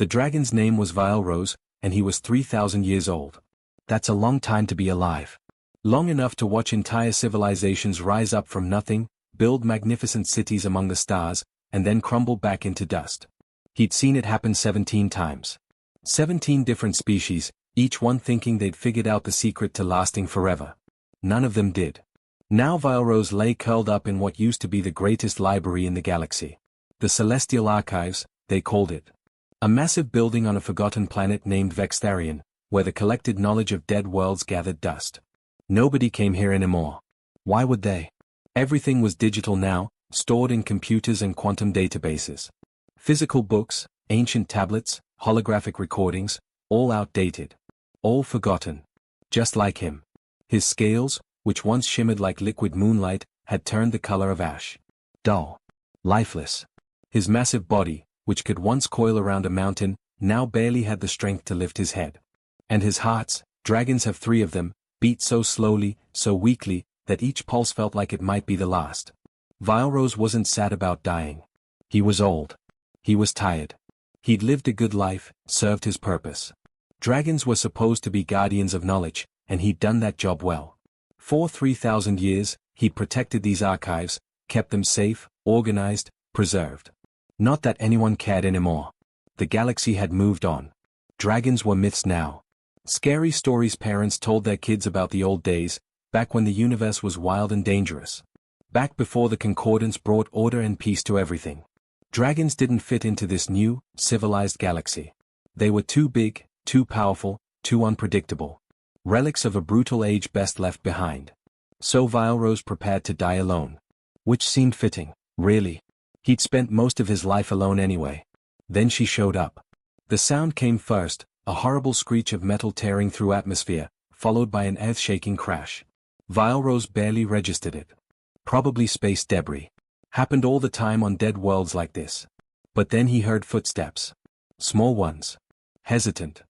The dragon's name was Vileros, and he was 3,000 years old. That's a long time to be alive. Long enough to watch entire civilizations rise up from nothing, build magnificent cities among the stars, and then crumble back into dust. He'd seen it happen 17 times. 17 different species, each one thinking they'd figured out the secret to lasting forever. None of them did. Now Vileros lay curled up in what used to be the greatest library in the galaxy. The Celestial Archives, they called it. A massive building on a forgotten planet named Vextharian, where the collected knowledge of dead worlds gathered dust. Nobody came here anymore. Why would they? Everything was digital now, stored in computers and quantum databases. Physical books, ancient tablets, holographic recordings, all outdated. All forgotten. Just like him. His scales, which once shimmered like liquid moonlight, had turned the color of ash. Dull. Lifeless. His massive body, which could once coil around a mountain, now barely had the strength to lift his head. And his hearts, dragons have 3 of them, beat so slowly, so weakly, that each pulse felt like it might be the last. Vileros wasn't sad about dying. He was old. He was tired. He'd lived a good life, served his purpose. Dragons were supposed to be guardians of knowledge, and he'd done that job well. For 3,000 years, he'd protected these archives, kept them safe, organized, preserved. Not that anyone cared anymore. The galaxy had moved on. Dragons were myths now. Scary stories parents told their kids about the old days, back when the universe was wild and dangerous. Back before the Concordance brought order and peace to everything. Dragons didn't fit into this new, civilized galaxy. They were too big, too powerful, too unpredictable. Relics of a brutal age best left behind. So Vileros prepared to die alone. Which seemed fitting, really. He'd spent most of his life alone anyway. Then she showed up. The sound came first, a horrible screech of metal tearing through atmosphere, followed by an earth-shaking crash. Vileros barely registered it. Probably space debris. Happened all the time on dead worlds like this. But then he heard footsteps. Small ones. Hesitant.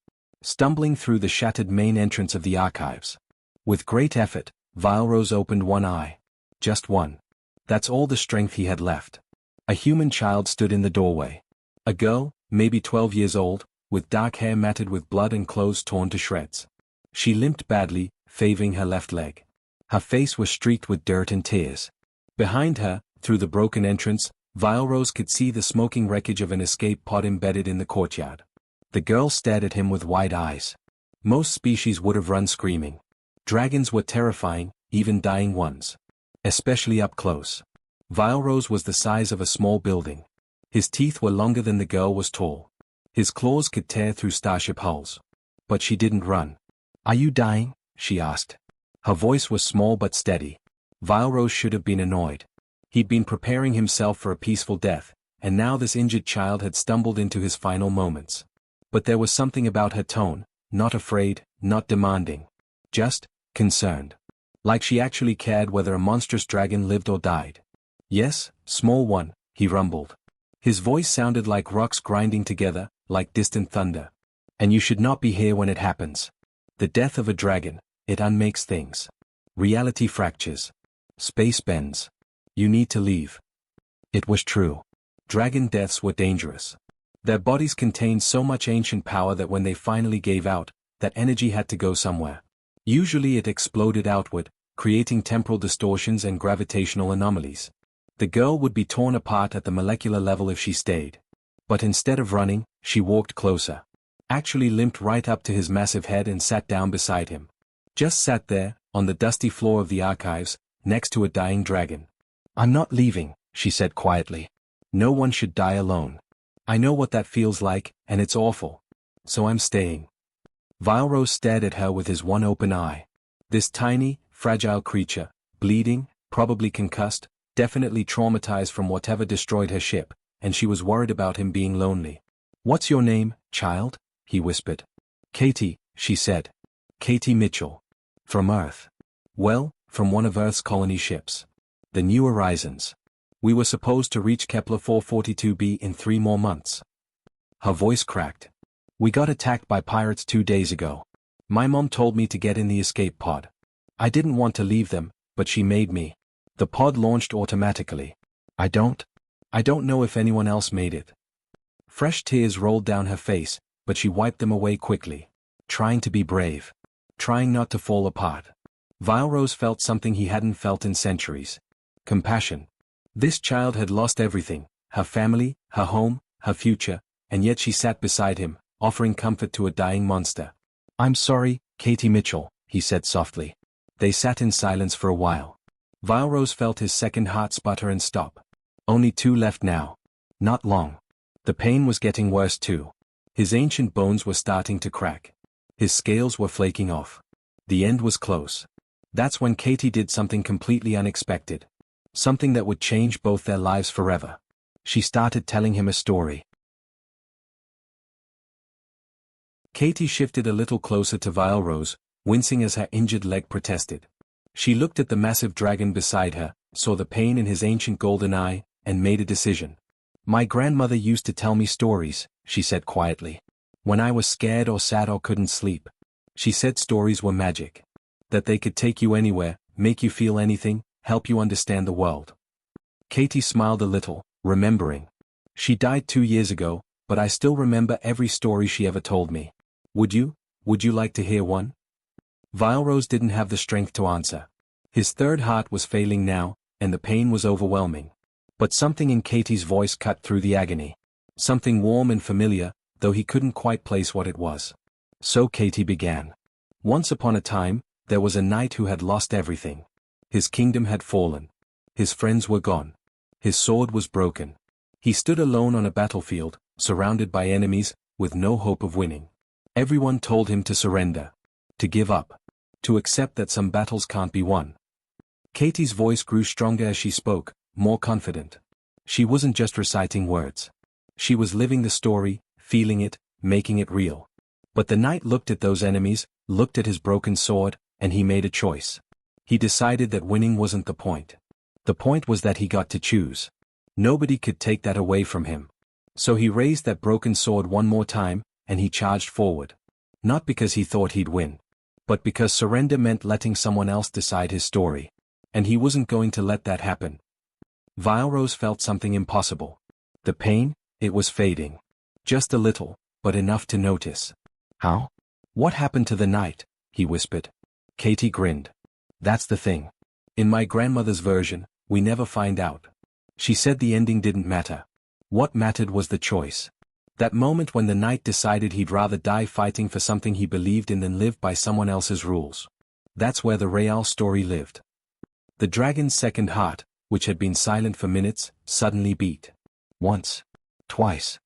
Stumbling through the shattered main entrance of the archives. With great effort, Vileros opened one eye. Just one. That's all the strength he had left. A human child stood in the doorway. A girl, maybe 12 years old, with dark hair matted with blood and clothes torn to shreds. She limped badly, favoring her left leg. Her face was streaked with dirt and tears. Behind her, through the broken entrance, Vileros could see the smoking wreckage of an escape pod embedded in the courtyard. The girl stared at him with wide eyes. Most species would have run screaming. Dragons were terrifying, even dying ones. Especially up close. Vileros was the size of a small building. His teeth were longer than the girl was tall. His claws could tear through starship hulls. But she didn't run. "Are you dying?" she asked. Her voice was small but steady. Vileros should have been annoyed. He'd been preparing himself for a peaceful death, and now this injured child had stumbled into his final moments. But there was something about her tone, not afraid, not demanding. Just concerned. Like she actually cared whether a monstrous dragon lived or died. "Yes, small one," he rumbled. His voice sounded like rocks grinding together, like distant thunder. "And you should not be here when it happens. The death of a dragon, it unmakes things. Reality fractures. Space bends. You need to leave." It was true. Dragon deaths were dangerous. Their bodies contained so much ancient power that when they finally gave out, that energy had to go somewhere. Usually it exploded outward, creating temporal distortions and gravitational anomalies. The girl would be torn apart at the molecular level if she stayed. But instead of running, she walked closer. Actually limped right up to his massive head and sat down beside him. Just sat there, on the dusty floor of the archives, next to a dying dragon. "I'm not leaving," she said quietly. "No one should die alone. I know what that feels like, and it's awful. So I'm staying." Vileros stared at her with his one open eye. This tiny, fragile creature, bleeding, probably concussed, definitely traumatized from whatever destroyed her ship, and she was worried about him being lonely. "What's your name, child?" he whispered. "Katie," she said. "Katie Mitchell. From Earth." "Well, from one of Earth's colony ships. The New Horizons. We were supposed to reach Kepler 442b in 3 more months." Her voice cracked. "We got attacked by pirates 2 days ago. My mom told me to get in the escape pod. I didn't want to leave them, but she made me. The pod launched automatically. I don't know if anyone else made it." Fresh tears rolled down her face, but she wiped them away quickly. Trying to be brave. Trying not to fall apart. Vilerose felt something he hadn't felt in centuries. Compassion. This child had lost everything, her family, her home, her future, and yet she sat beside him, offering comfort to a dying monster. "I'm sorry, Katie Mitchell," he said softly. They sat in silence for a while. Vilerose felt his second heart sputter and stop. Only 2 left now. Not long. The pain was getting worse too. His ancient bones were starting to crack. His scales were flaking off. The end was close. That's when Katie did something completely unexpected. Something that would change both their lives forever. She started telling him a story. Katie shifted a little closer to Vilerose, wincing as her injured leg protested. She looked at the massive dragon beside her, saw the pain in his ancient golden eye, and made a decision. "My grandmother used to tell me stories," she said quietly. "When I was scared or sad or couldn't sleep. She said stories were magic. That they could take you anywhere, make you feel anything, help you understand the world." Katie smiled a little, remembering. "She died 2 years ago, but I still remember every story she ever told me. Would you like to hear one?" Vilerose didn't have the strength to answer. His third heart was failing now, and the pain was overwhelming. But something in Katie's voice cut through the agony. Something warm and familiar, though he couldn't quite place what it was. So Katie began. Once upon a time, there was a knight who had lost everything. His kingdom had fallen. His friends were gone. His sword was broken. He stood alone on a battlefield, surrounded by enemies, with no hope of winning. Everyone told him to surrender. To give up. To accept that some battles can't be won. Katie's voice grew stronger as she spoke, more confident. She wasn't just reciting words. She was living the story, feeling it, making it real. But the knight looked at those enemies, looked at his broken sword, and he made a choice. He decided that winning wasn't the point. The point was that he got to choose. Nobody could take that away from him. So he raised that broken sword one more time, and he charged forward. Not because he thought he'd win. But because surrender meant letting someone else decide his story. And he wasn't going to let that happen. Vilerose felt something impossible. The pain, it was fading. Just a little, but enough to notice. "How? What happened to the knight?" he whispered. Katie grinned. "That's the thing. In my grandmother's version, we never find out. She said the ending didn't matter. What mattered was the choice. That moment when the knight decided he'd rather die fighting for something he believed in than live by someone else's rules. That's where the real story lived." The dragon's second heart, which had been silent for minutes, suddenly beat. Once. Twice.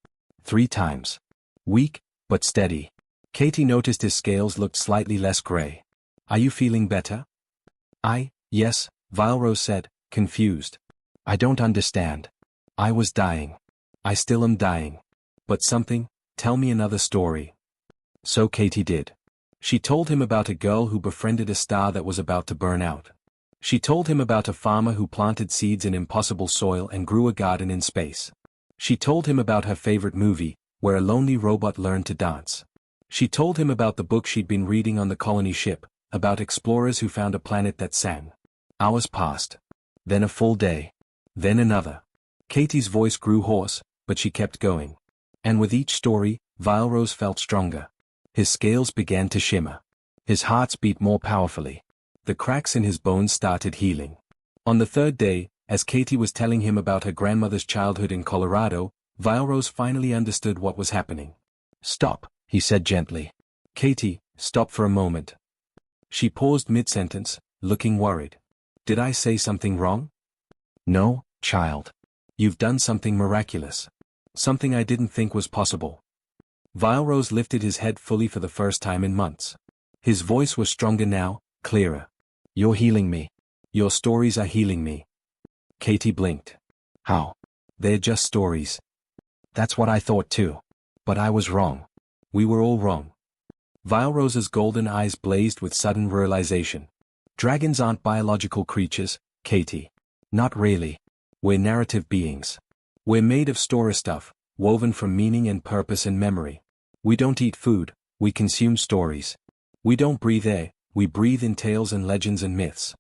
3 times. Weak, but steady. Katie noticed his scales looked slightly less gray. "Are you feeling better?" Yes, Vilerose said, confused. "I don't understand. I was dying. I still am dying. But tell me another story." So Katie did. She told him about a girl who befriended a star that was about to burn out. She told him about a farmer who planted seeds in impossible soil and grew a garden in space. She told him about her favorite movie, where a lonely robot learned to dance. She told him about the book she'd been reading on the colony ship, about explorers who found a planet that sang. Hours passed. Then a full day. Then another. Katie's voice grew hoarse, but she kept going. And with each story, Vilerose felt stronger. His scales began to shimmer. His heart beat more powerfully. The cracks in his bones started healing. On the 3rd day, as Katie was telling him about her grandmother's childhood in Colorado, Vilerose finally understood what was happening. "Stop," he said gently. "Katie, stop for a moment." She paused mid-sentence, looking worried. "Did I say something wrong?" "No, child. You've done something miraculous. Something I didn't think was possible." Vilerose lifted his head fully for the first time in months. His voice was stronger now, clearer. "You're healing me. Your stories are healing me." Katie blinked. "How? They're just stories." "That's what I thought too. But I was wrong. We were all wrong." Vilerose's golden eyes blazed with sudden realization. "Dragons aren't biological creatures, Katie. Not really. We're narrative beings. We're made of story stuff, woven from meaning and purpose and memory. We don't eat food, we consume stories. We don't breathe air, we breathe in tales and legends and myths."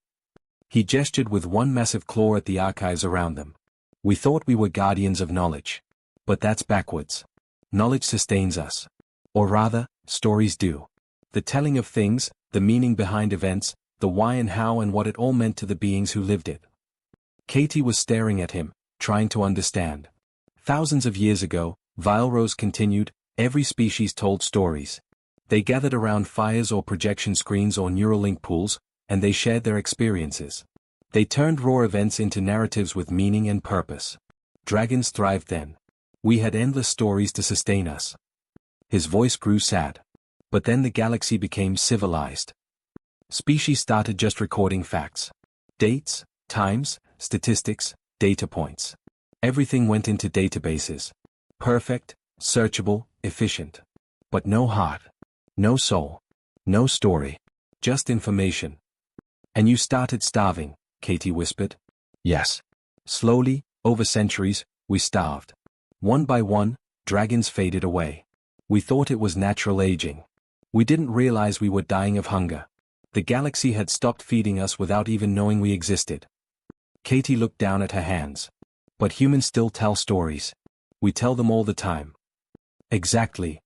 He gestured with one massive claw at the archives around them. "We thought we were guardians of knowledge. But that's backwards. Knowledge sustains us. Or rather, stories do. The telling of things, the meaning behind events, the why and how and what it all meant to the beings who lived it. Katie was staring at him, trying to understand. Thousands of years ago, Vile Rose continued, every species told stories. They gathered around fires or projection screens or neural link pools, and they shared their experiences. They turned raw events into narratives with meaning and purpose. Dragons thrived then. We had endless stories to sustain us. His voice grew sad. But then the galaxy became civilized. Species started just recording facts. Dates, times, statistics, data points. Everything went into databases. Perfect, searchable, efficient. But no heart. No soul. No story. Just information. And you started starving, Katie whispered. Yes. Slowly, over centuries, we starved. One by one, dragons faded away. We thought it was natural aging. We didn't realize we were dying of hunger. The galaxy had stopped feeding us without even knowing we existed. Katie looked down at her hands. But humans still tell stories. We tell them all the time. Exactly.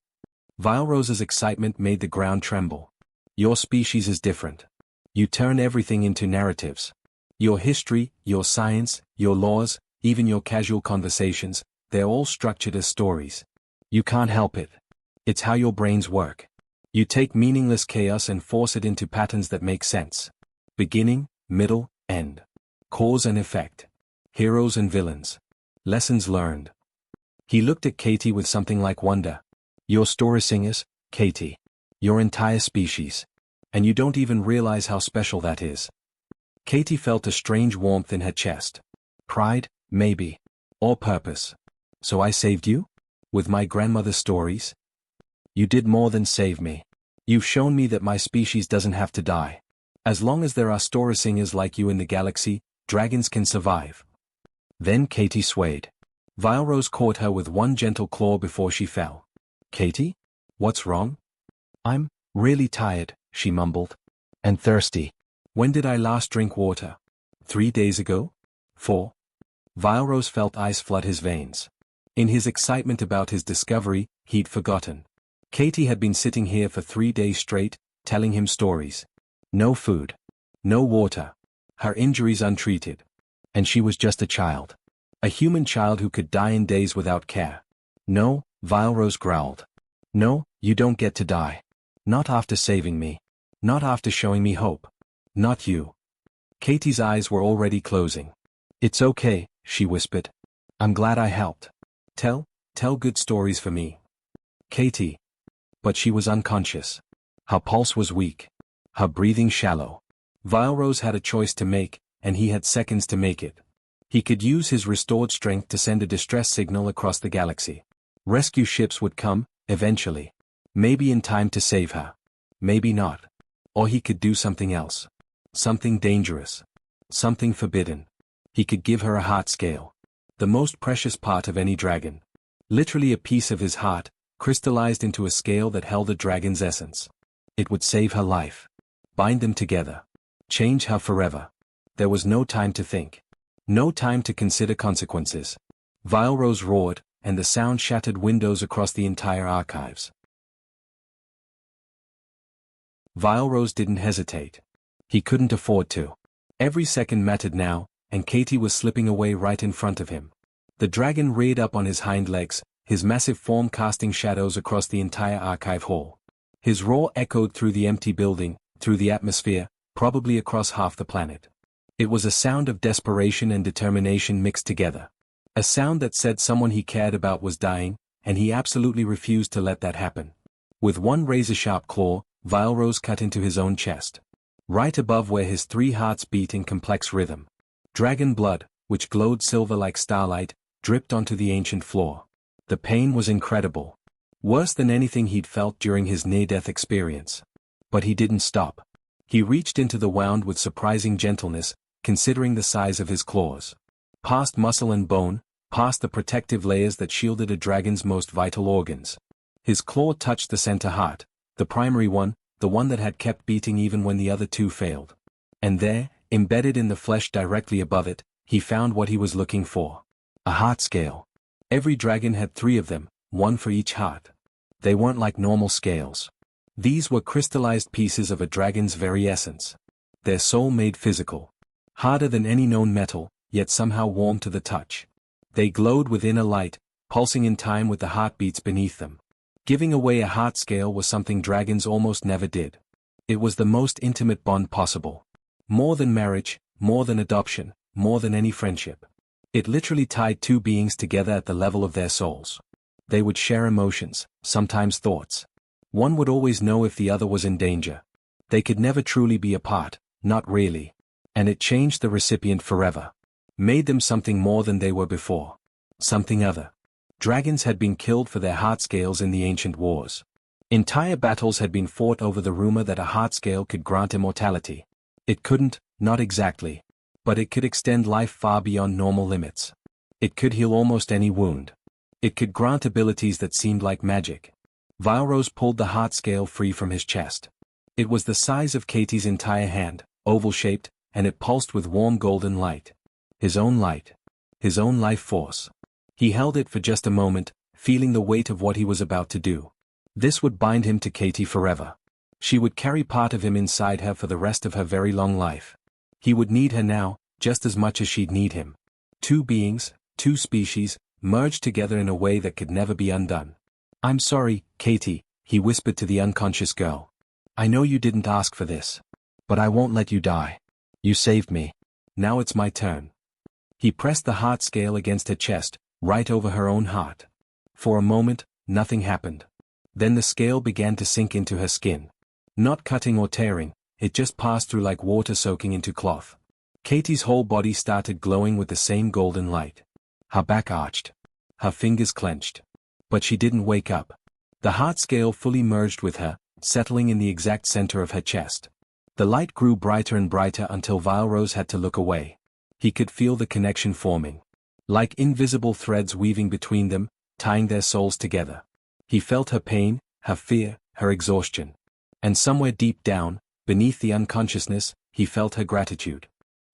Vile Rose's excitement made the ground tremble. Your species is different. You turn everything into narratives. Your history, your science, your laws, even your casual conversations, they're all structured as stories. You can't help it. It's how your brains work. You take meaningless chaos and force it into patterns that make sense. Beginning, middle, end. Cause and effect. Heroes and villains. Lessons learned. He looked at Katie with something like wonder. Your story singers, Katie. Your entire species. And you don't even realize how special that is. Katie felt a strange warmth in her chest. Pride, maybe. Or purpose. So I saved you? With my grandmother's stories? You did more than save me. You've shown me that my species doesn't have to die. As long as there are story singers like you in the galaxy, dragons can survive. Then Katie swayed. Vile Rose caught her with one gentle claw before she fell. Katie? What's wrong? I'm really tired, she mumbled. And thirsty. When did I last drink water? 3 days ago? 4? Vile Rose felt ice flood his veins. In his excitement about his discovery, he'd forgotten. Katie had been sitting here for 3 days straight, telling him stories. No food. No water. Her injuries untreated. And she was just a child. A human child who could die in days without care. No, Vile Rose growled. No, you don't get to die. Not after saving me. Not after showing me hope. Not you. Katie's eyes were already closing. It's okay, she whispered. I'm glad I helped. Tell good stories for me. Katie. But she was unconscious. Her pulse was weak. Her breathing shallow. Vile Rose had a choice to make, and he had seconds to make it. He could use his restored strength to send a distress signal across the galaxy. Rescue ships would come, eventually. Maybe in time to save her. Maybe not. Or he could do something else. Something dangerous. Something forbidden. He could give her a heart scale. The most precious part of any dragon. Literally a piece of his heart, crystallized into a scale that held a dragon's essence. It would save her life. Bind them together. Change her forever. There was no time to think. No time to consider consequences. Vile Rose roared, and the sound shattered windows across the entire archives. Vile Rose didn't hesitate. He couldn't afford to. Every second mattered now, and Katie was slipping away right in front of him. The dragon reared up on his hind legs, his massive form casting shadows across the entire archive hall. His roar echoed through the empty building, through the atmosphere, probably across half the planet. It was a sound of desperation and determination mixed together. A sound that said someone he cared about was dying, and he absolutely refused to let that happen. With one razor-sharp claw, Vile Rose cut into his own chest. Right above where his 3 hearts beat in complex rhythm. Dragon blood, which glowed silver like starlight, dripped onto the ancient floor. The pain was incredible. Worse than anything he'd felt during his near-death experience. But he didn't stop. He reached into the wound with surprising gentleness, considering the size of his claws. Past muscle and bone, past the protective layers that shielded a dragon's most vital organs. His claw touched the center heart, the primary one, the one that had kept beating even when the other 2 failed. And there, embedded in the flesh directly above it, he found what he was looking for. A heart scale. Every dragon had 3 of them, one for each heart. They weren't like normal scales. These were crystallized pieces of a dragon's very essence. Their soul made physical. Harder than any known metal, yet somehow warm to the touch. They glowed with inner light, pulsing in time with the heartbeats beneath them. Giving away a heart scale was something dragons almost never did. It was the most intimate bond possible. More than marriage, more than adoption, more than any friendship. It literally tied two beings together at the level of their souls. They would share emotions, sometimes thoughts. One would always know if the other was in danger. They could never truly be apart, not really. And it changed the recipient forever. Made them something more than they were before. Something other. Dragons had been killed for their heart scales in the ancient wars. Entire battles had been fought over the rumor that a heart scale could grant immortality. It couldn't, not exactly. But it could extend life far beyond normal limits. It could heal almost any wound. It could grant abilities that seemed like magic. Vilerose pulled the heart scale free from his chest. It was the size of Katie's entire hand, oval-shaped, and it pulsed with warm golden light. His own light. His own life force. He held it for just a moment, feeling the weight of what he was about to do. This would bind him to Katie forever. She would carry part of him inside her for the rest of her very long life. He would need her now, just as much as she'd need him. Two beings, two species, merged together in a way that could never be undone. "I'm sorry, Katie," he whispered to the unconscious girl. "I know you didn't ask for this. But I won't let you die. You saved me. Now it's my turn." He pressed the heart scale against her chest, right over her own heart. For a moment, nothing happened. Then the scale began to sink into her skin. Not cutting or tearing, it just passed through like water soaking into cloth. Katie's whole body started glowing with the same golden light. Her back arched. Her fingers clenched. But she didn't wake up. The heart scale fully merged with her, settling in the exact center of her chest. The light grew brighter and brighter until Vilerose had to look away. He could feel the connection forming. Like invisible threads weaving between them, tying their souls together. He felt her pain, her fear, her exhaustion. And somewhere deep down, beneath the unconsciousness, he felt her gratitude.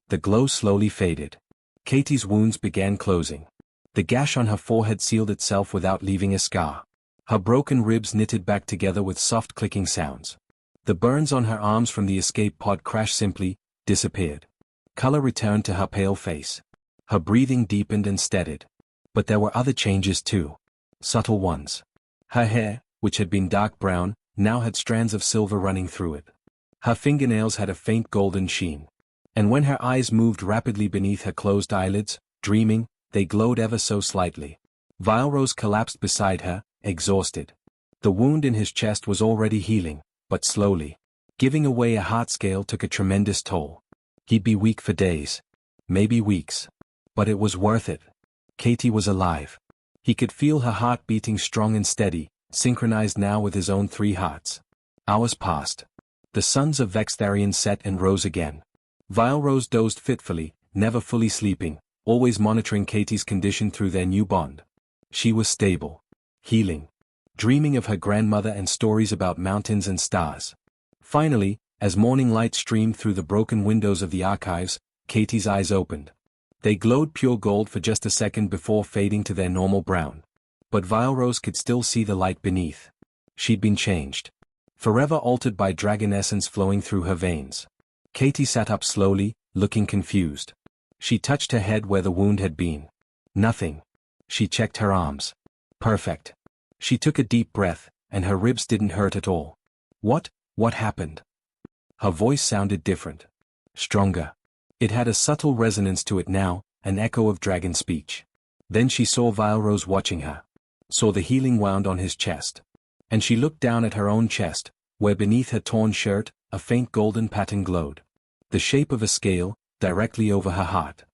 The glow slowly faded. Katie's wounds began closing. The gash on her forehead sealed itself without leaving a scar. Her broken ribs knitted back together with soft clicking sounds. The burns on her arms from the escape pod crash simply disappeared. Color returned to her pale face. Her breathing deepened and steadied. But there were other changes too. Subtle ones. Her hair, which had been dark brown, now had strands of silver running through it. Her fingernails had a faint golden sheen. And when her eyes moved rapidly beneath her closed eyelids, dreaming, they glowed ever so slightly. Vilerose collapsed beside her, exhausted. The wound in his chest was already healing, but slowly. Giving away a heart scale took a tremendous toll. He'd be weak for days. Maybe weeks. But it was worth it. Katie was alive. He could feel her heart beating strong and steady, synchronized now with his own three hearts. Hours passed. The suns of Vextharian set and rose again. Vilerose dozed fitfully, never fully sleeping, always monitoring Katie's condition through their new bond. She was stable. Healing. Dreaming of her grandmother and stories about mountains and stars. Finally, as morning light streamed through the broken windows of the archives, Katie's eyes opened. They glowed pure gold for just a second before fading to their normal brown. But Vilerose could still see the light beneath. She'd been changed. Forever altered by dragon essence flowing through her veins. Katie sat up slowly, looking confused. She touched her head where the wound had been. Nothing. She checked her arms. Perfect. She took a deep breath, and her ribs didn't hurt at all. What happened? Her voice sounded different. Stronger. It had a subtle resonance to it now, an echo of dragon speech. Then she saw Vilerose watching her. Saw the healing wound on his chest. And she looked down at her own chest, where beneath her torn shirt, a faint golden pattern glowed. The shape of a scale, directly over her heart.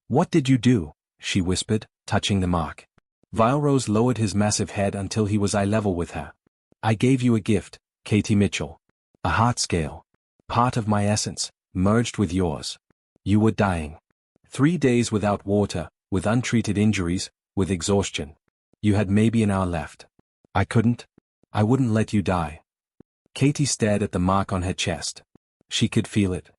"What did you do?" she whispered, touching the mark. Vilerose lowered his massive head until he was eye level with her. "I gave you a gift, Katie Mitchell. A heart scale. Part of my essence, merged with yours. You were dying. 3 days without water, with untreated injuries, with exhaustion. You had maybe an hour left. I wouldn't let you die." Katie stared at the mark on her chest. She could feel it.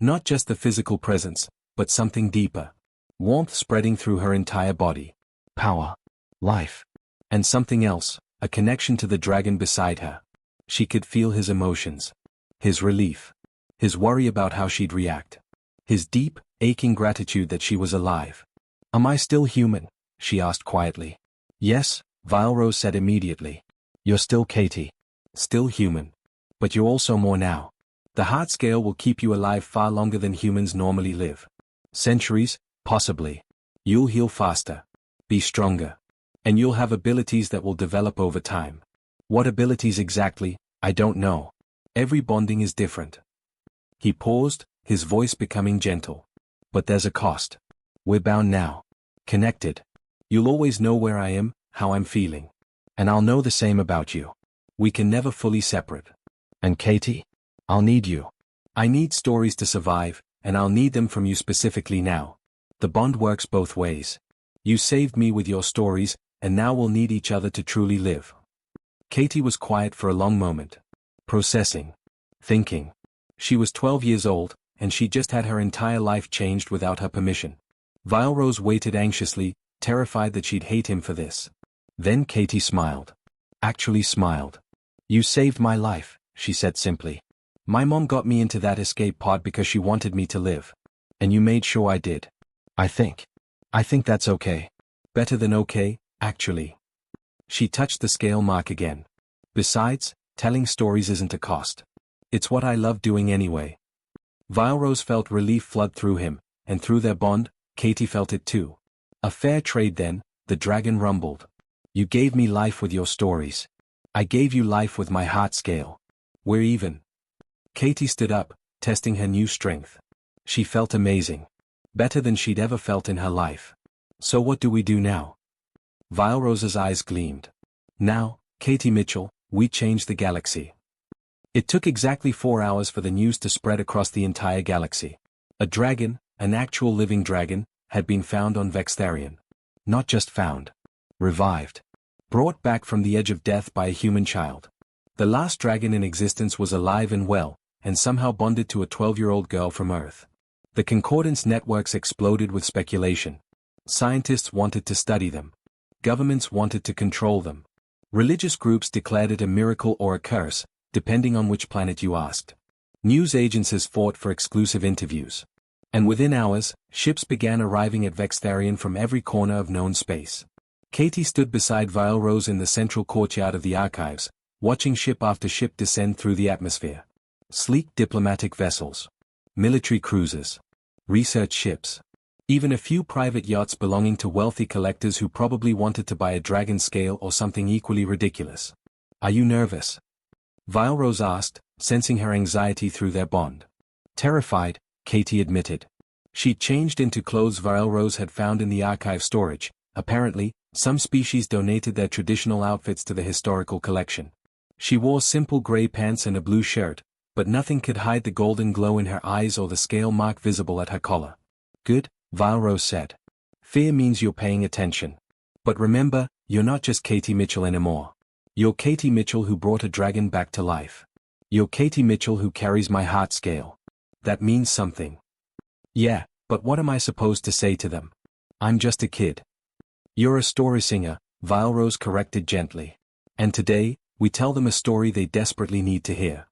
Not just the physical presence, but something deeper. Warmth spreading through her entire body. Power. Life. And something else, a connection to the dragon beside her. She could feel his emotions. His relief. His worry about how she'd react. His deep, aching gratitude that she was alive. "Am I still human?" she asked quietly. "Yes," Vilerose said immediately. "You're still Katie. Still human. But you're also more now. The heart scale will keep you alive far longer than humans normally live. Centuries, possibly. You'll heal faster. Be stronger. And you'll have abilities that will develop over time. What abilities exactly, I don't know. Every bonding is different." He paused, his voice becoming gentle. "But there's a cost. We're bound now. Connected. You'll always know where I am, how I'm feeling. And I'll know the same about you. We can never fully separate. And Katie? I'll need you. I need stories to survive, and I'll need them from you specifically now. The bond works both ways. You saved me with your stories, and now we'll need each other to truly live." Katie was quiet for a long moment. Processing. Thinking. She was 12 years old, and she just had her entire life changed without her permission. Vilerose waited anxiously, terrified that she'd hate him for this. Then Katie smiled. Actually smiled. "You saved my life," she said simply. "My mom got me into that escape pod because she wanted me to live. And you made sure I did. I think that's okay. Better than okay, actually." She touched the scale mark again. "Besides, telling stories isn't a cost. It's what I love doing anyway." Vilerose felt relief flood through him, and through their bond, Katie felt it too. "A fair trade then," the dragon rumbled. "You gave me life with your stories. I gave you life with my heart scale. We're even." Katie stood up, testing her new strength. She felt amazing. Better than she'd ever felt in her life. "So what do we do now?" Vilerose's eyes gleamed. "Now, Katie Mitchell, we change the galaxy." It took exactly 4 hours for the news to spread across the entire galaxy. A dragon, an actual living dragon, had been found on Vextharian. Not just found. Revived. Brought back from the edge of death by a human child. The last dragon in existence was alive and well, and somehow bonded to a 12-year-old girl from Earth. The concordance networks exploded with speculation. Scientists wanted to study them. Governments wanted to control them. Religious groups declared it a miracle or a curse, depending on which planet you asked. News agencies fought for exclusive interviews. And within hours, ships began arriving at Vextharian from every corner of known space. Katie stood beside Vilerose in the central courtyard of the archives, watching ship after ship descend through the atmosphere. Sleek diplomatic vessels. Military cruisers. Research ships. Even a few private yachts belonging to wealthy collectors who probably wanted to buy a dragon scale or something equally ridiculous. "Are you nervous?" Vilerose asked, sensing her anxiety through their bond. Terrified, Katie admitted. She'd changed into clothes Vilerose had found in the archive storage. Apparently, some species donated their traditional outfits to the historical collection. She wore simple gray pants and a blue shirt, but nothing could hide the golden glow in her eyes or the scale mark visible at her collar. "Good," Vilerose said. "Fear means you're paying attention. But remember, you're not just Katie Mitchell anymore. You're Katie Mitchell who brought a dragon back to life. You're Katie Mitchell who carries my heart scale. That means something." "Yeah, but what am I supposed to say to them? I'm just a kid." "You're a story singer," Vilerose corrected gently. "And today, we tell them a story they desperately need to hear."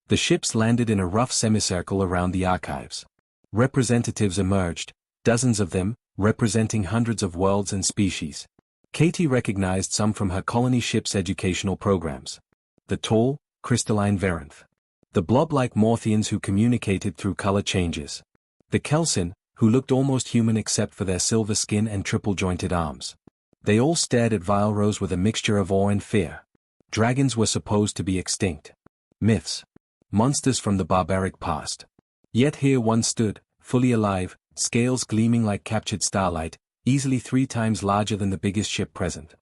The ships landed in a rough semicircle around the archives. Representatives emerged, dozens of them, representing hundreds of worlds and species. Katie recognized some from her colony ship's educational programs. The tall, crystalline Varanth. The blob-like Morthians who communicated through color changes. The Kelsin, who looked almost human except for their silver skin and triple-jointed arms. They all stared at Vilerose with a mixture of awe and fear. Dragons were supposed to be extinct. Myths. Monsters from the barbaric past. Yet here one stood, fully alive, scales gleaming like captured starlight, easily 3 times larger than the biggest ship present.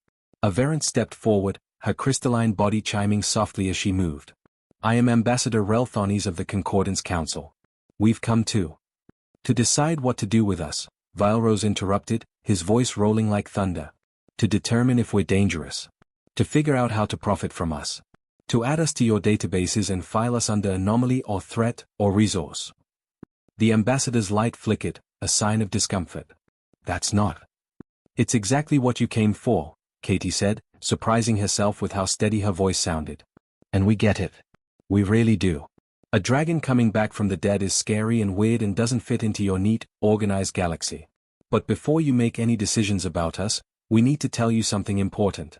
A Varanth stepped forward, her crystalline body chiming softly as she moved. "I am Ambassador Relthones of the Concordance Council. We've come to decide what to do with us," Vilerose interrupted, his voice rolling like thunder. "To determine if we're dangerous. To figure out how to profit from us. To add us to your databases and file us under anomaly or threat or resource." The ambassador's light flickered, a sign of discomfort. "That's not. It's exactly what you came for," Katie said, surprising herself with how steady her voice sounded. And we get it. We really do. A dragon coming back from the dead is scary and weird and doesn't fit into your neat, organized galaxy. But before you make any decisions about us, we need to tell you something important.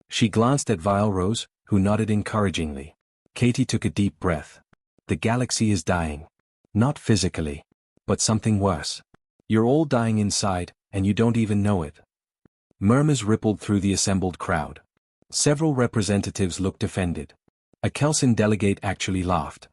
She glanced at Vile Rose, who nodded encouragingly. Katie took a deep breath. The galaxy is dying. Not physically. But something worse. You're all dying inside, and you don't even know it. Murmurs rippled through the assembled crowd. Several representatives looked offended. A Kelson delegate actually laughed.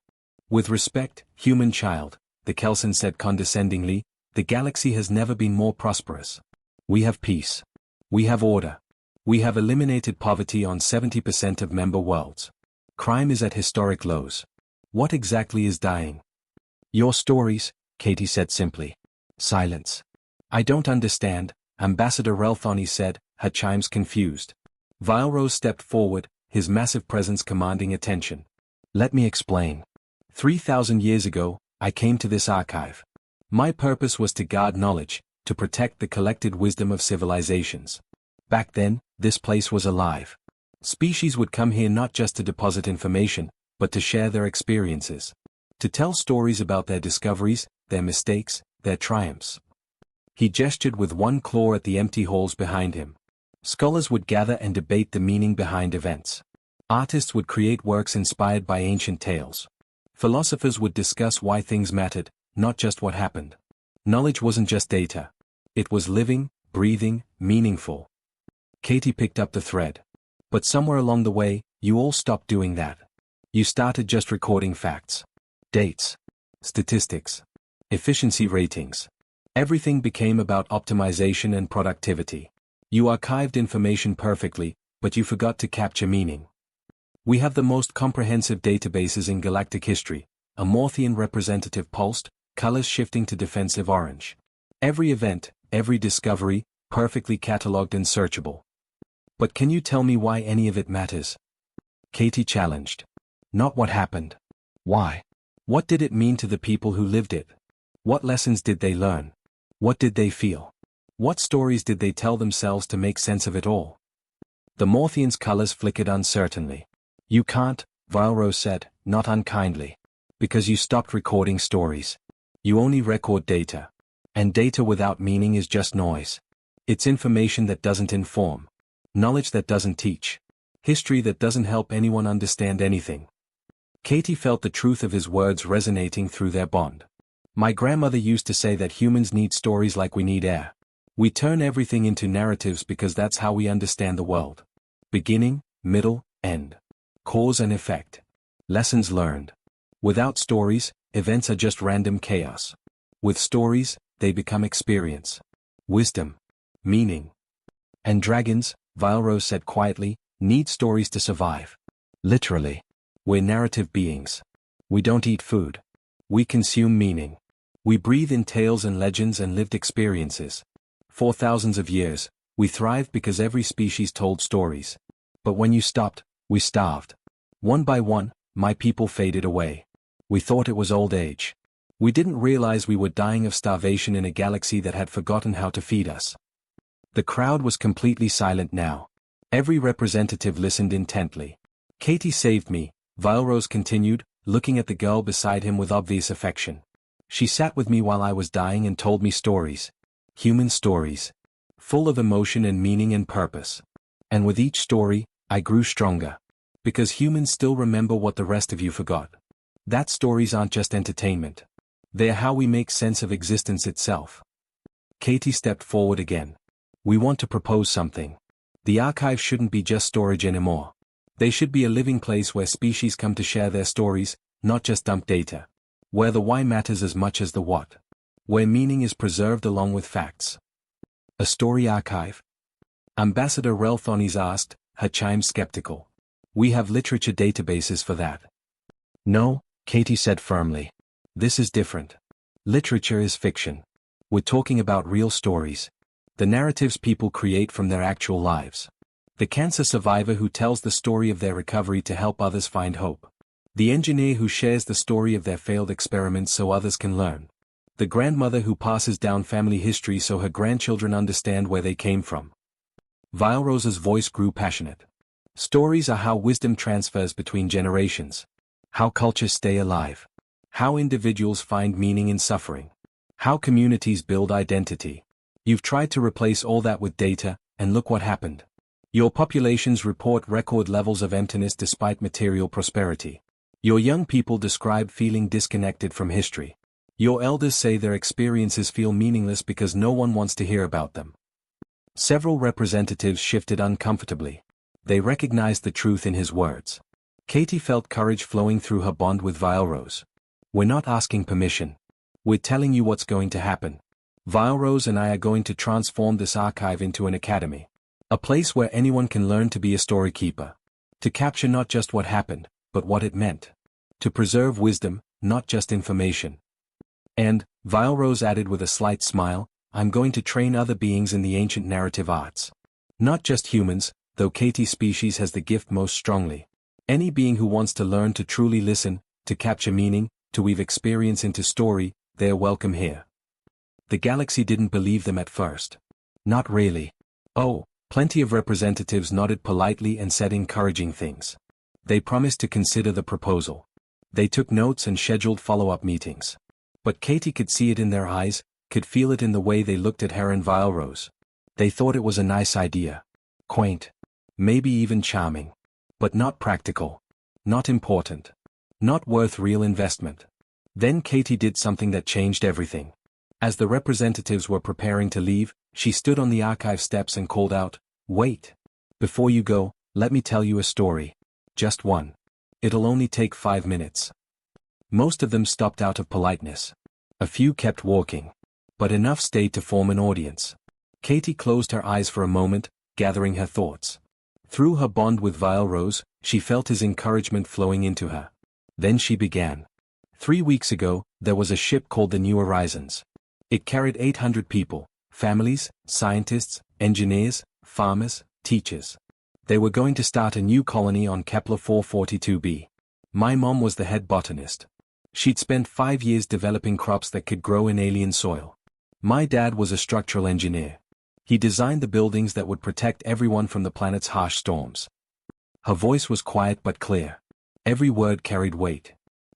With respect, human child, the Kelson said condescendingly, the galaxy has never been more prosperous. We have peace. We have order. We have eliminated poverty on 70% of member worlds. Crime is at historic lows. What exactly is dying? Your stories, Katie said simply. Silence. I don't understand, Ambassador Relthoni said, her chimes confused. Vile Rose stepped forward, his massive presence commanding attention. Let me explain. 3,000 years ago, I came to this archive. My purpose was to guard knowledge, to protect the collected wisdom of civilizations. Back then, this place was alive. Species would come here not just to deposit information, but to share their experiences. To tell stories about their discoveries, their mistakes, their triumphs. He gestured with one claw at the empty halls behind him. Scholars would gather and debate the meaning behind events. Artists would create works inspired by ancient tales. Philosophers would discuss why things mattered, not just what happened. Knowledge wasn't just data. It was living, breathing, meaningful. Katie picked up the thread. But somewhere along the way, you all stopped doing that. You started just recording facts. Dates. Statistics. Efficiency ratings. Everything became about optimization and productivity. You archived information perfectly, but you forgot to capture meaning. We have the most comprehensive databases in galactic history, a Morthian representative pulsed, colors shifting to defensive orange. Every event, every discovery, perfectly catalogued and searchable. But can you tell me why any of it matters? Katie challenged. Not what happened. Why? What did it mean to the people who lived it? What lessons did they learn? What did they feel? What stories did they tell themselves to make sense of it all? The Morthian's colors flickered uncertainly. You can't, Vile Rose said, not unkindly. Because you stopped recording stories. You only record data. And data without meaning is just noise. It's information that doesn't inform. Knowledge that doesn't teach. History that doesn't help anyone understand anything. Katie felt the truth of his words resonating through their bond. My grandmother used to say that humans need stories like we need air. We turn everything into narratives because that's how we understand the world. Beginning, middle, end. Cause and effect. Lessons learned. Without stories, events are just random chaos. With stories, they become experience. Wisdom. Meaning. And dragons, Vile Rose said quietly, need stories to survive. Literally. We're narrative beings. We don't eat food. We consume meaning. We breathe in tales and legends and lived experiences. For thousands of years, we thrived because every species told stories. But when you stopped, we starved. One by one, my people faded away. We thought it was old age. We didn't realize we were dying of starvation in a galaxy that had forgotten how to feed us. The crowd was completely silent now. Every representative listened intently. Katie saved me, Vile Rose continued, looking at the girl beside him with obvious affection. She sat with me while I was dying and told me stories. Human stories. Full of emotion and meaning and purpose. And with each story, I grew stronger. Because humans still remember what the rest of you forgot. That stories aren't just entertainment. They're how we make sense of existence itself. Katie stepped forward again. We want to propose something. The archive shouldn't be just storage anymore. They should be a living place where species come to share their stories, not just dump data. Where the why matters as much as the what. Where meaning is preserved along with facts. A story archive? Ambassador Relthoni's asked, her chimes skeptical. We have literature databases for that. No, Katie said firmly. This is different. Literature is fiction. We're talking about real stories. The narratives people create from their actual lives. The cancer survivor who tells the story of their recovery to help others find hope. The engineer who shares the story of their failed experiments so others can learn. The grandmother who passes down family history so her grandchildren understand where they came from. Vilerose's voice grew passionate. Stories are how wisdom transfers between generations. How cultures stay alive. How individuals find meaning in suffering. How communities build identity. You've tried to replace all that with data, and look what happened. Your populations report record levels of emptiness despite material prosperity. Your young people describe feeling disconnected from history. Your elders say their experiences feel meaningless because no one wants to hear about them. Several representatives shifted uncomfortably. They recognized the truth in his words. Katie felt courage flowing through her bond with Vilerose. We're not asking permission. We're telling you what's going to happen. Vilerose and I are going to transform this archive into an academy. A place where anyone can learn to be a story keeper. To capture not just what happened, but what it meant. To preserve wisdom, not just information. And, Vilerose added with a slight smile, I'm going to train other beings in the ancient narrative arts. Not just humans, though Katie's species has the gift most strongly. Any being who wants to learn to truly listen, to capture meaning, to weave experience into story, they're welcome here. The galaxy didn't believe them at first. Not really. Oh, plenty of representatives nodded politely and said encouraging things. They promised to consider the proposal. They took notes and scheduled follow-up meetings. But Katie could see it in their eyes, could feel it in the way they looked at her and Vilerose. They thought it was a nice idea. Quaint. Maybe even charming. But not practical. Not important. Not worth real investment. Then Katie did something that changed everything. As the representatives were preparing to leave, she stood on the archive steps and called out, "Wait. Before you go, let me tell you a story. Just one. It'll only take 5 minutes." Most of them stopped out of politeness. A few kept walking. But enough stayed to form an audience. Katie closed her eyes for a moment, gathering her thoughts. Through her bond with Vilerose, she felt his encouragement flowing into her. Then she began. 3 weeks ago, there was a ship called the New Horizons. It carried 800 people, families, scientists, engineers, farmers, teachers. They were going to start a new colony on Kepler 442b. My mom was the head botanist. She'd spent 5 years developing crops that could grow in alien soil. My dad was a structural engineer. He designed the buildings that would protect everyone from the planet's harsh storms. Her voice was quiet but clear. Every word carried weight.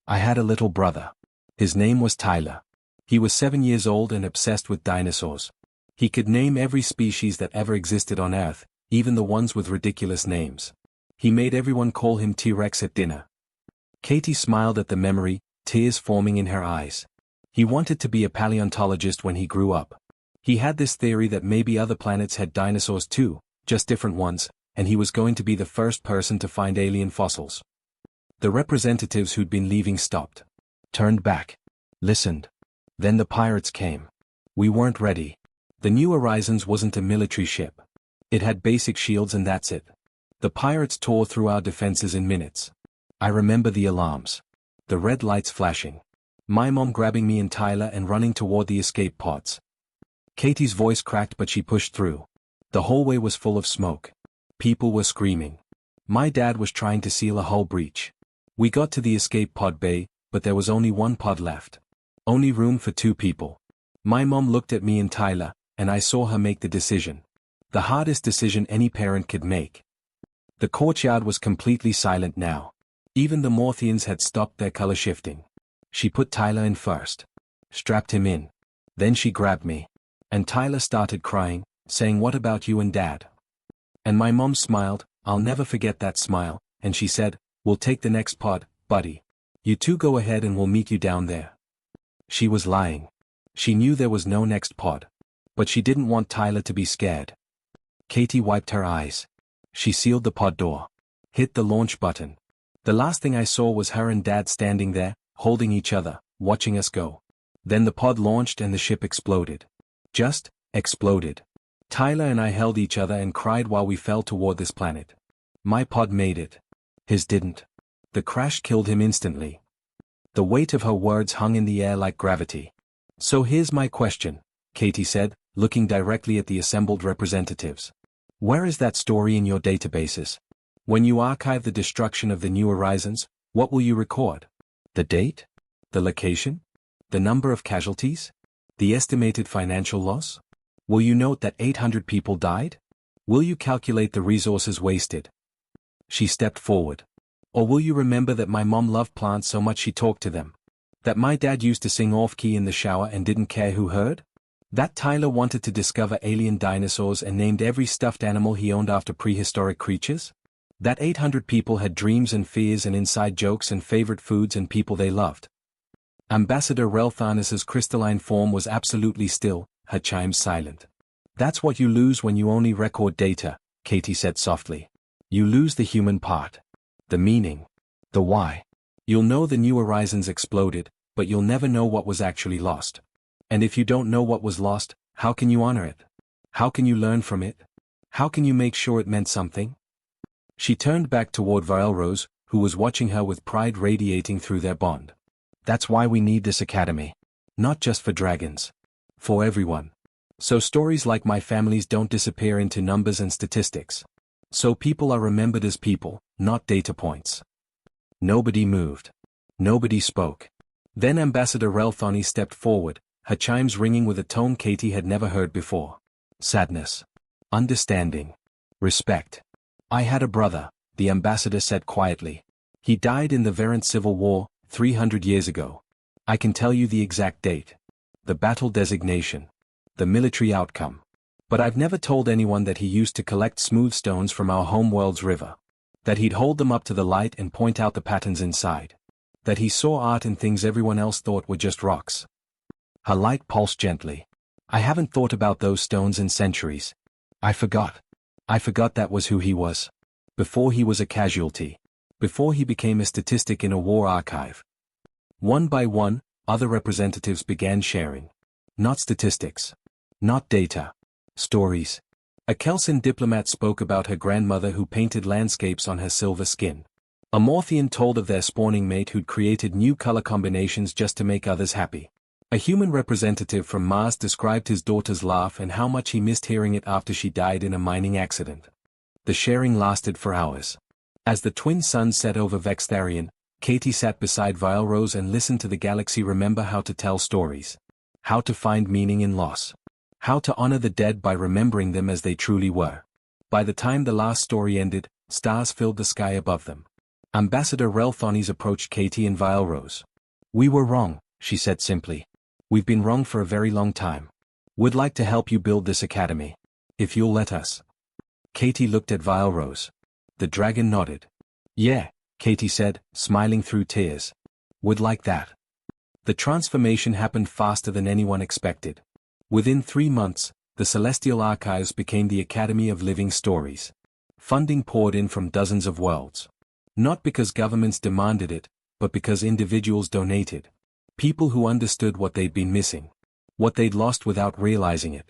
I had a little brother. His name was Tyler. He was 7 years old and obsessed with dinosaurs. He could name every species that ever existed on Earth, even the ones with ridiculous names. He made everyone call him T-Rex at dinner. Katie smiled at the memory, tears forming in her eyes. He wanted to be a paleontologist when he grew up. He had this theory that maybe other planets had dinosaurs too, just different ones, and he was going to be the first person to find alien fossils. The representatives who'd been leaving stopped. Turned back. Listened. Then the pirates came. We weren't ready. The New Horizons wasn't a military ship. It had basic shields and that's it. The pirates tore through our defenses in minutes. I remember the alarms. The red lights flashing. My mom grabbing me and Tyler and running toward the escape pods. Katie's voice cracked but she pushed through. The hallway was full of smoke. People were screaming. My dad was trying to seal a hull breach. We got to the escape pod bay, but there was only one pod left. Only room for 2 people. My mom looked at me and Tyler, and I saw her make the decision. The hardest decision any parent could make. The courtyard was completely silent now. Even the Morthians had stopped their color shifting. She put Tyler in first. Strapped him in. Then she grabbed me. And Tyler started crying, saying, "What about you and Dad?" And my mom smiled, I'll never forget that smile, and she said, "We'll take the next pod, buddy. You two go ahead and we'll meet you down there." She was lying. She knew there was no next pod. But she didn't want Tyler to be scared. Katie wiped her eyes. She sealed the pod door. Hit the launch button. The last thing I saw was her and Dad standing there, holding each other, watching us go. Then the pod launched and the ship exploded. Just exploded. Tyler and I held each other and cried while we fell toward this planet. My pod made it. His didn't. The crash killed him instantly. The weight of her words hung in the air like gravity. So here's my question, Katie said, looking directly at the assembled representatives. Where is that story in your databases? When you archive the destruction of the New Horizons, what will you record? The date? The location? The number of casualties? The estimated financial loss? Will you note that 800 people died? Will you calculate the resources wasted? She stepped forward. Or will you remember that my mom loved plants so much she talked to them? That my dad used to sing off-key in the shower and didn't care who heard? That Tyler wanted to discover alien dinosaurs and named every stuffed animal he owned after prehistoric creatures? That 800 people had dreams and fears and inside jokes and favorite foods and people they loved. Ambassador Reltharnus's crystalline form was absolutely still, her chimes silent. That's what you lose when you only record data, Katie said softly. You lose the human part. The meaning. The why. You'll know the New Horizons exploded, but you'll never know what was actually lost. And if you don't know what was lost, how can you honor it? How can you learn from it? How can you make sure it meant something? She turned back toward Violrose, who was watching her with pride radiating through their bond. That's why we need this academy. Not just for dragons. For everyone. So stories like my family's don't disappear into numbers and statistics. So people are remembered as people, not data points. Nobody moved. Nobody spoke. Then Ambassador Relthani stepped forward, her chimes ringing with a tone Katie had never heard before. Sadness. Understanding. Respect. I had a brother, the ambassador said quietly. He died in the Verant Civil War, 300 years ago. I can tell you the exact date. The battle designation. The military outcome. But I've never told anyone that he used to collect smooth stones from our homeworld's river. That he'd hold them up to the light and point out the patterns inside. That he saw art in things everyone else thought were just rocks. Her light pulsed gently. I haven't thought about those stones in centuries. I forgot. I forgot that was who he was. Before he was a casualty. Before he became a statistic in a war archive. One by one, other representatives began sharing. Not statistics. Not data. Stories. A Kelson diplomat spoke about her grandmother who painted landscapes on her silver skin. A Morthian told of their spawning mate who'd created new color combinations just to make others happy. A human representative from Mars described his daughter's laugh and how much he missed hearing it after she died in a mining accident. The sharing lasted for hours. As the twin suns set over Vextharian, Katie sat beside Violrose and listened to the galaxy remember how to tell stories. How to find meaning in loss. How to honor the dead by remembering them as they truly were. By the time the last story ended, stars filled the sky above them. Ambassador Relthonis approached Katie and Violrose. We were wrong, she said simply. We've been wrong for a very long time. We'd like to help you build this academy. If you'll let us. Katie looked at Violrose. The dragon nodded. Yeah, Katie said, smiling through tears. Would like that. The transformation happened faster than anyone expected. Within 3 months, the Celestial Archives became the Academy of Living Stories. Funding poured in from dozens of worlds. Not because governments demanded it, but because individuals donated. People who understood what they'd been missing. What they'd lost without realizing it.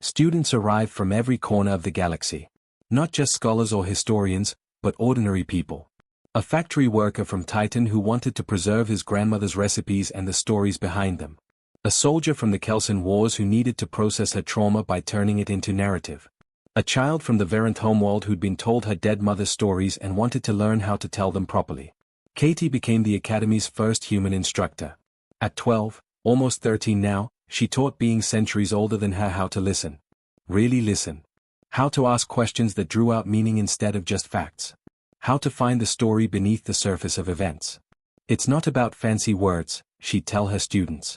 Students arrived from every corner of the galaxy. Not just scholars or historians, but ordinary people. A factory worker from Titan who wanted to preserve his grandmother's recipes and the stories behind them. A soldier from the Kelson Wars who needed to process her trauma by turning it into narrative. A child from the Verant homeworld who'd been told her dead mother's stories and wanted to learn how to tell them properly. Katie became the Academy's first human instructor. At 12, almost 13 now, she taught beings centuries older than her how to listen. Really listen. How to ask questions that drew out meaning instead of just facts. How to find the story beneath the surface of events. It's not about fancy words, she'd tell her students.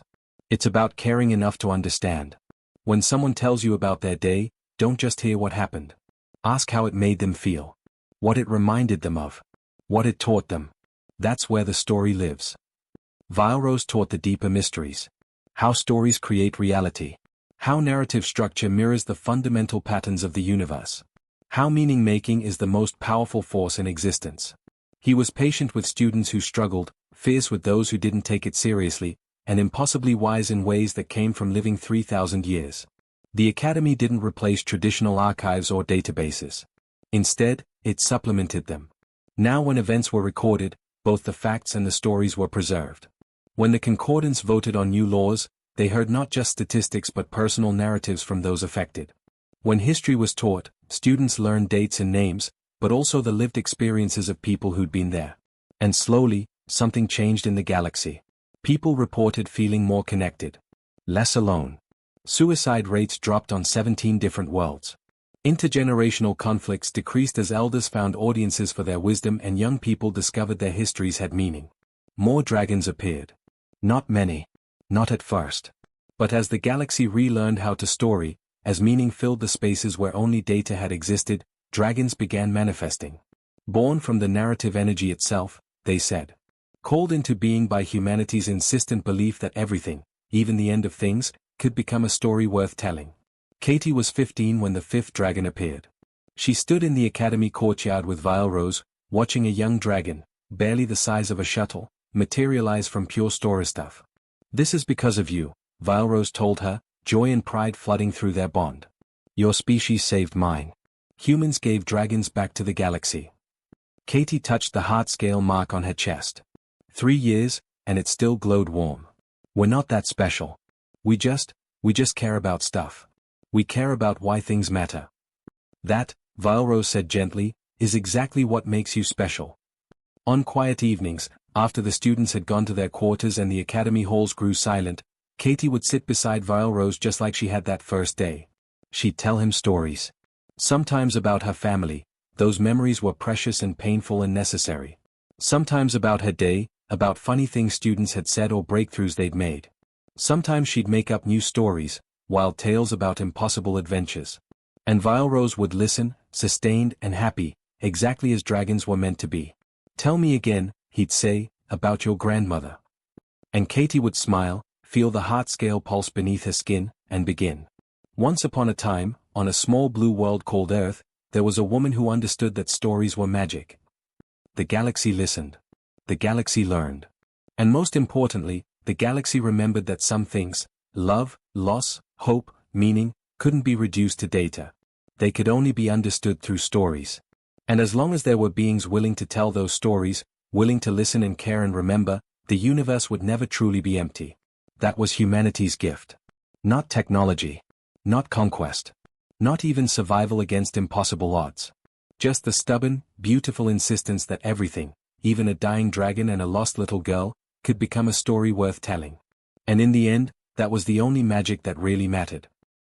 It's about caring enough to understand. When someone tells you about their day, don't just hear what happened. Ask how it made them feel. What it reminded them of. What it taught them. That's where the story lives. Violrose taught the deeper mysteries. How stories create reality. How narrative structure mirrors the fundamental patterns of the universe. How meaning-making is the most powerful force in existence. He was patient with students who struggled, fierce with those who didn't take it seriously, and impossibly wise in ways that came from living 3,000 years. The Academy didn't replace traditional archives or databases. Instead, it supplemented them. Now when events were recorded, both the facts and the stories were preserved. When the concordance voted on new laws, they heard not just statistics but personal narratives from those affected. When history was taught, students learned dates and names, but also the lived experiences of people who'd been there. And slowly, something changed in the galaxy. People reported feeling more connected. Less alone. Suicide rates dropped on 17 different worlds. Intergenerational conflicts decreased as elders found audiences for their wisdom and young people discovered their histories had meaning. More dragons appeared. Not many. Not at first. But as the galaxy relearned how to story, as meaning filled the spaces where only data had existed, dragons began manifesting. Born from the narrative energy itself, they said. Called into being by humanity's insistent belief that everything, even the end of things, could become a story worth telling. Katie was 15 when the fifth dragon appeared. She stood in the academy courtyard with Vile Rose, watching a young dragon, barely the size of a shuttle, materialize from pure story stuff. "This is because of you," Vile Rose told her, joy and pride flooding through their bond. "Your species saved mine. Humans gave dragons back to the galaxy." Katie touched the heart scale mark on her chest. 3 years, and it still glowed warm. "We're not that special. We just care about stuff. We care about why things matter." "That," Vile Rose said gently, "is exactly what makes you special." On quiet evenings, after the students had gone to their quarters and the academy halls grew silent, Katie would sit beside Vile Rose just like she had that first day. She'd tell him stories. Sometimes about her family, those memories were precious and painful and necessary. Sometimes about her day, about funny things students had said or breakthroughs they'd made. Sometimes she'd make up new stories, wild tales about impossible adventures. And Vile Rose would listen, sustained and happy, exactly as dragons were meant to be. "Tell me again," he'd say, "about your grandmother." And Katie would smile, feel the heart scale pulse beneath her skin, and begin. "Once upon a time, on a small blue world called Earth, there was a woman who understood that stories were magic. The galaxy listened. The galaxy learned. And most importantly, the galaxy remembered that some things, love, loss, hope, meaning, couldn't be reduced to data. They could only be understood through stories. And as long as there were beings willing to tell those stories, willing to listen and care and remember, the universe would never truly be empty. That was humanity's gift. Not technology. Not conquest. Not even survival against impossible odds. Just the stubborn, beautiful insistence that everything, even a dying dragon and a lost little girl, could become a story worth telling. And in the end, that was the only magic that really mattered.